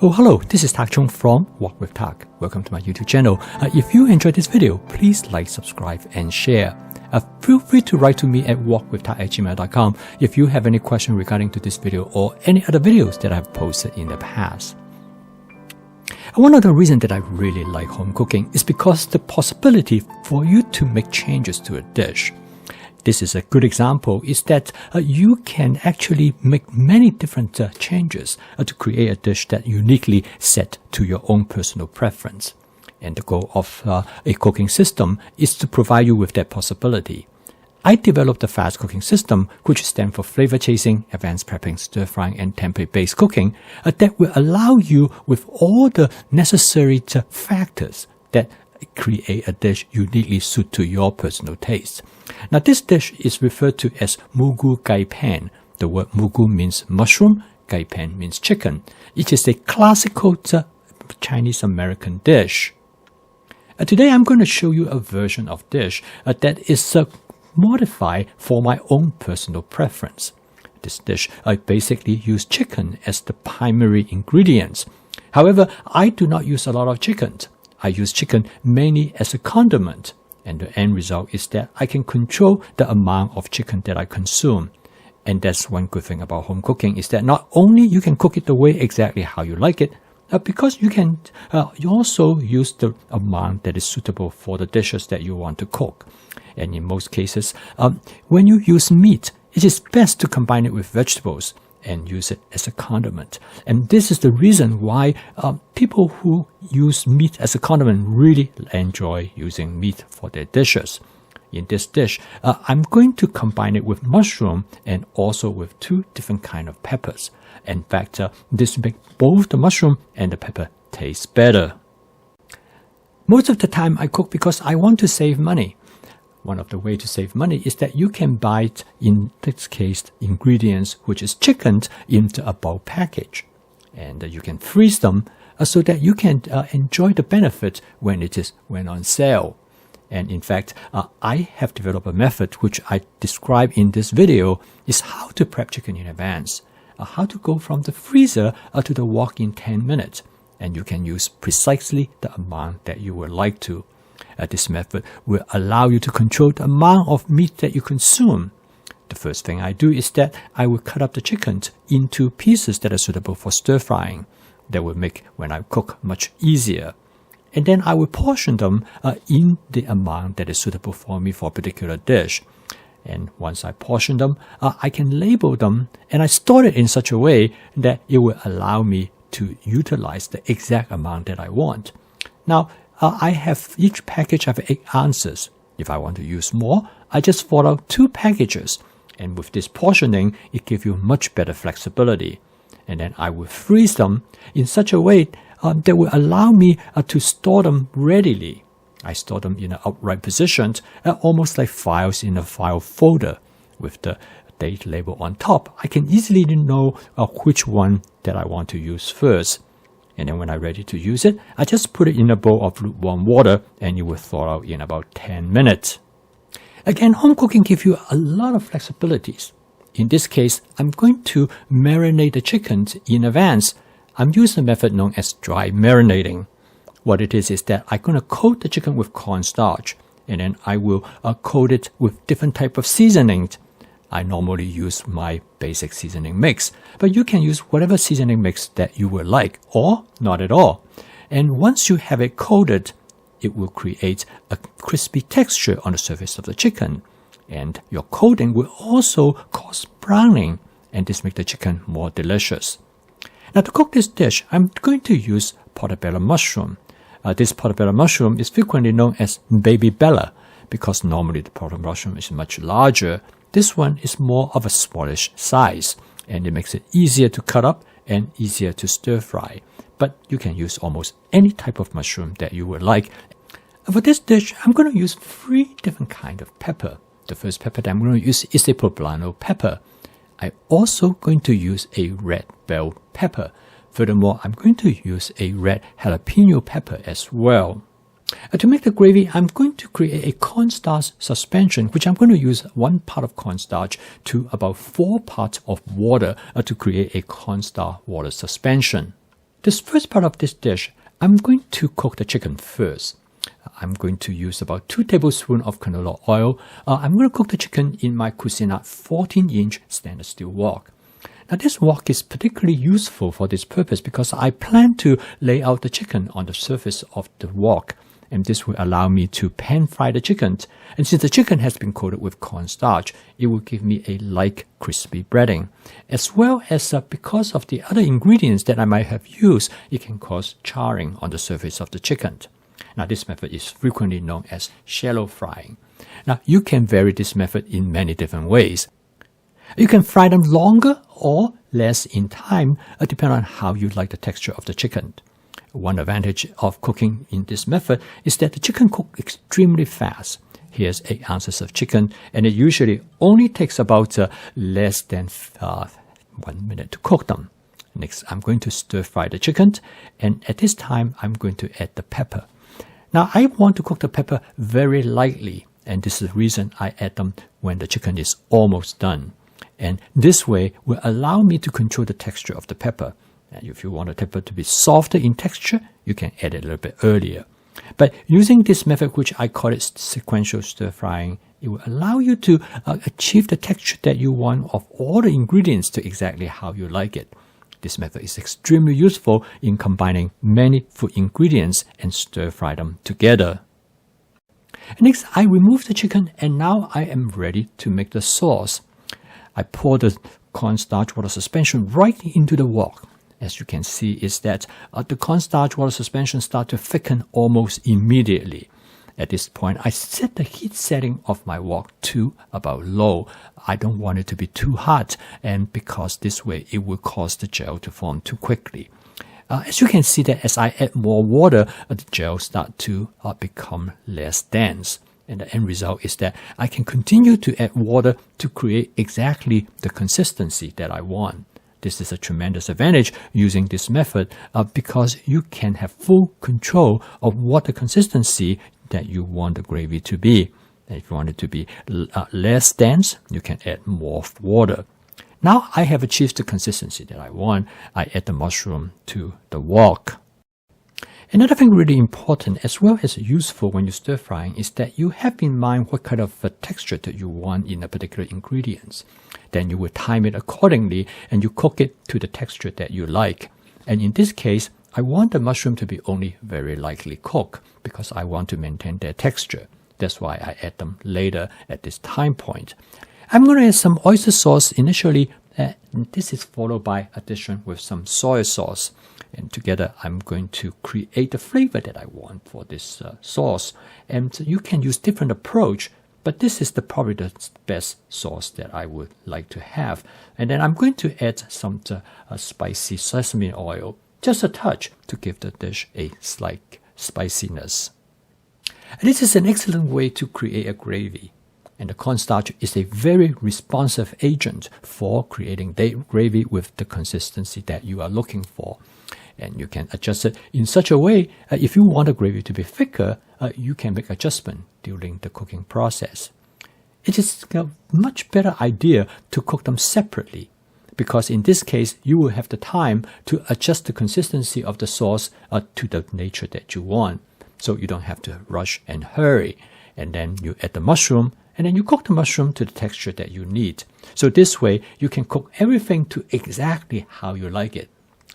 Oh, hello, this is Tak Chung from Walk with Tak. Welcome to my YouTube channel. If you enjoyed this video, please like, subscribe, and share. Feel free to write to me at walkwithtak@gmail.com if you have any question regarding to this video or any other videos that I've posted in the past. One of the reasons that I really like home cooking is because the possibility for you to make changes to a dish. This is a good example, is that you can actually make many different changes to create a dish that uniquely set to your own personal preference. And the goal of a cooking system is to provide you with that possibility. I developed the fast cooking system, which stands for flavor chasing, advanced prepping, stir frying, and template-based cooking, that will allow you with all the necessary factors that create a dish uniquely suited to your personal taste. Now, this dish is referred to as Moo Goo Gai Pan. The word Moo Goo means mushroom, Gai Pan means chicken. It is a classical Chinese American dish. Today, I'm going to show you a version of dish that is modified for my own personal preference. This dish, I basically use chicken as the primary ingredients. However, I do not use a lot of chicken. I use chicken mainly as a condiment, and the end result is that I can control the amount of chicken that I consume. And that's one good thing about home cooking, is that not only you can cook it the way exactly how you like it, because you can you also use the amount that is suitable for the dishes that you want to cook. And in most cases, when you use meat, it is best to combine it with vegetables and use it as a condiment. And this is the reason why people who use meat as a condiment really enjoy using meat for their dishes. In this dish, I'm going to combine it with mushroom and also with two different kinds of peppers. In fact, this makes both the mushroom and the pepper taste better. Most of the time I cook because I want to save money. One of the ways to save money is that you can buy, in this case, ingredients, which is chicken, into a bulk package. And you can freeze them so that you can enjoy the benefit when it is on sale. And in fact, I have developed a method which I describe in this video, is how to prep chicken in advance. How to go from the freezer to the wok in 10 minutes. And you can use precisely the amount that you would like to. This method will allow you to control the amount of meat that you consume. The first thing I do is that I will cut up the chicken into pieces that are suitable for stir frying. That will make when I cook much easier. And then I will portion them in the amount that is suitable for me for a particular dish. And once I portion them, I can label them, and I store it in such a way that it will allow me to utilize the exact amount that I want. Now, I have each package of 8 ounces. If I want to use more, I just follow 2 packages. And with this portioning, it gives you much better flexibility. And then I will freeze them in such a way that will allow me to store them readily. I store them in an upright position, almost like files in a file folder with the date label on top. I can easily know which one that I want to use first. And then when I'm ready to use it, I just put it in a bowl of lukewarm water and it will thaw out in about 10 minutes. Again, home cooking gives you a lot of flexibilities. In this case, I'm going to marinate the chicken in advance. I'm using a method known as dry marinating. What it is that I'm going to coat the chicken with cornstarch, and then I will coat it with different type of seasonings. I normally use my basic seasoning mix, but you can use whatever seasoning mix that you would like, or not at all. And once you have it coated, it will create a crispy texture on the surface of the chicken. And your coating will also cause browning, and this makes the chicken more delicious. Now, to cook this dish, I'm going to use portobello mushroom. This portobello mushroom is frequently known as baby bella, because normally the portobello mushroom is much larger. This one is more of a smallish size, and it makes it easier to cut up and easier to stir fry. But you can use almost any type of mushroom that you would like. For this dish, I'm going to use 3 different kinds of pepper. The first pepper that I'm going to use is a poblano pepper. I'm also going to use a red bell pepper. Furthermore, I'm going to use a red jalapeno pepper as well. To make the gravy, I'm going to create a cornstarch suspension, which I'm going to use 1 part of cornstarch to about 4 parts of water to create a cornstarch water suspension. This first part of this dish, I'm going to cook the chicken first. I'm going to use about 2 tablespoons of canola oil. I'm going to cook the chicken in my Cuisinart 14-inch stainless steel wok. Now this wok is particularly useful for this purpose because I plan to lay out the chicken on the surface of the wok, and this will allow me to pan fry the chicken. And since the chicken has been coated with cornstarch, it will give me a light crispy breading. As well as because of the other ingredients that I might have used, it can cause charring on the surface of the chicken. Now this method is frequently known as shallow frying. Now you can vary this method in many different ways. You can fry them longer or less in time, depending on how you like the texture of the chicken. One advantage of cooking in this method is that the chicken cooks extremely fast. Here's 8 ounces of chicken, and it usually only takes about less than 1 minute to cook them. Next, I'm going to stir fry the chicken, and at this time, I'm going to add the pepper. Now, I want to cook the pepper very lightly, and this is the reason I add them when the chicken is almost done. And this way will allow me to control the texture of the pepper. And if you want the pepper to be softer in texture, you can add it a little bit earlier. But using this method, which I call it sequential stir frying, it will allow you to achieve the texture that you want of all the ingredients to exactly how you like it. This method is extremely useful in combining many food ingredients and stir fry them together. Next, I remove the chicken, and now I am ready to make the sauce. I pour the cornstarch water suspension right into the wok. As you can see, is that the cornstarch water suspension starts to thicken almost immediately. At this point, I set the heat setting of my wok to about low. I don't want it to be too hot, and because this way it will cause the gel to form too quickly. As you can see that as I add more water, the gel starts to become less dense. And the end result is that I can continue to add water to create exactly the consistency that I want. This is a tremendous advantage using this method because you can have full control of what the consistency that you want the gravy to be. And if you want it to be less dense, you can add more water. Now I have achieved the consistency that I want. I add the mushroom to the wok. Another thing really important as well as useful when you stir frying is that you have in mind what kind of texture that you want in a particular ingredient. Then you will time it accordingly and you cook it to the texture that you like. And in this case, I want the mushroom to be only very lightly cooked because I want to maintain their texture. That's why I add them later at this time point. I'm going to add some oyster sauce initially. This is followed by addition with some soy sauce. And together, I'm going to create the flavor that I want for this sauce. And you can use different approach, but this is probably the best sauce that I would like to have. And then I'm going to add some spicy sesame oil, just a touch to give the dish a slight spiciness. And this is an excellent way to create a gravy. And the cornstarch is a very responsive agent for creating the gravy with the consistency that you are looking for. And you can adjust it in such a way, if you want the gravy to be thicker, you can make adjustment during the cooking process. It is a much better idea to cook them separately, because in this case, you will have the time to adjust the consistency of the sauce to the nature that you want. So you don't have to rush and hurry. And then you add the mushroom, and then you cook the mushroom to the texture that you need. So this way, you can cook everything to exactly how you like it.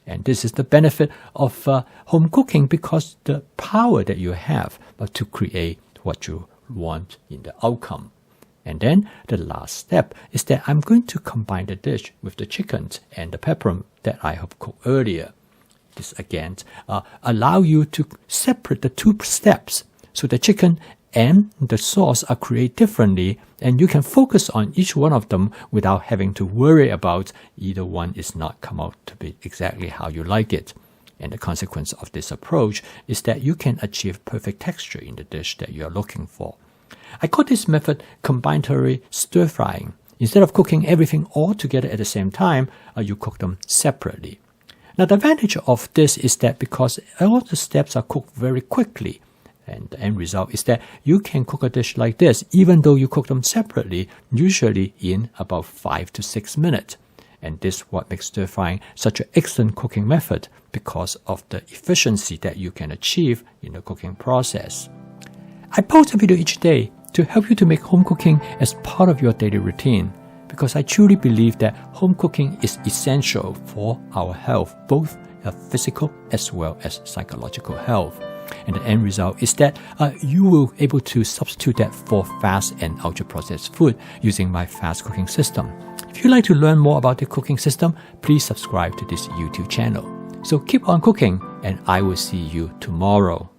And this is the benefit of home cooking because the power that you have to create what you want in the outcome. And then the last step is that I'm going to combine the dish with the chicken and the pepper that I have cooked earlier. This again allow you to separate the two steps. So the chicken and the sauce are created differently, and you can focus on each one of them without having to worry about either one is not come out to be exactly how you like it. And the consequence of this approach is that you can achieve perfect texture in the dish that you are looking for. I call this method combinatory stir frying. Instead of cooking everything all together at the same time, you cook them separately. Now the advantage of this is that because all the steps are cooked very quickly, and the end result is that you can cook a dish like this, even though you cook them separately, usually in about 5 to 6 minutes. And this is what makes stir frying such an excellent cooking method, because of the efficiency that you can achieve in the cooking process. I post a video each day to help you to make home cooking as part of your daily routine, because I truly believe that home cooking is essential for our health, both physical as well as psychological health. And the end result is that you will be able to substitute that for fast and ultra-processed food using my fast cooking system. If you'd like to learn more about the cooking system, please subscribe to this YouTube channel. So keep on cooking, and I will see you tomorrow.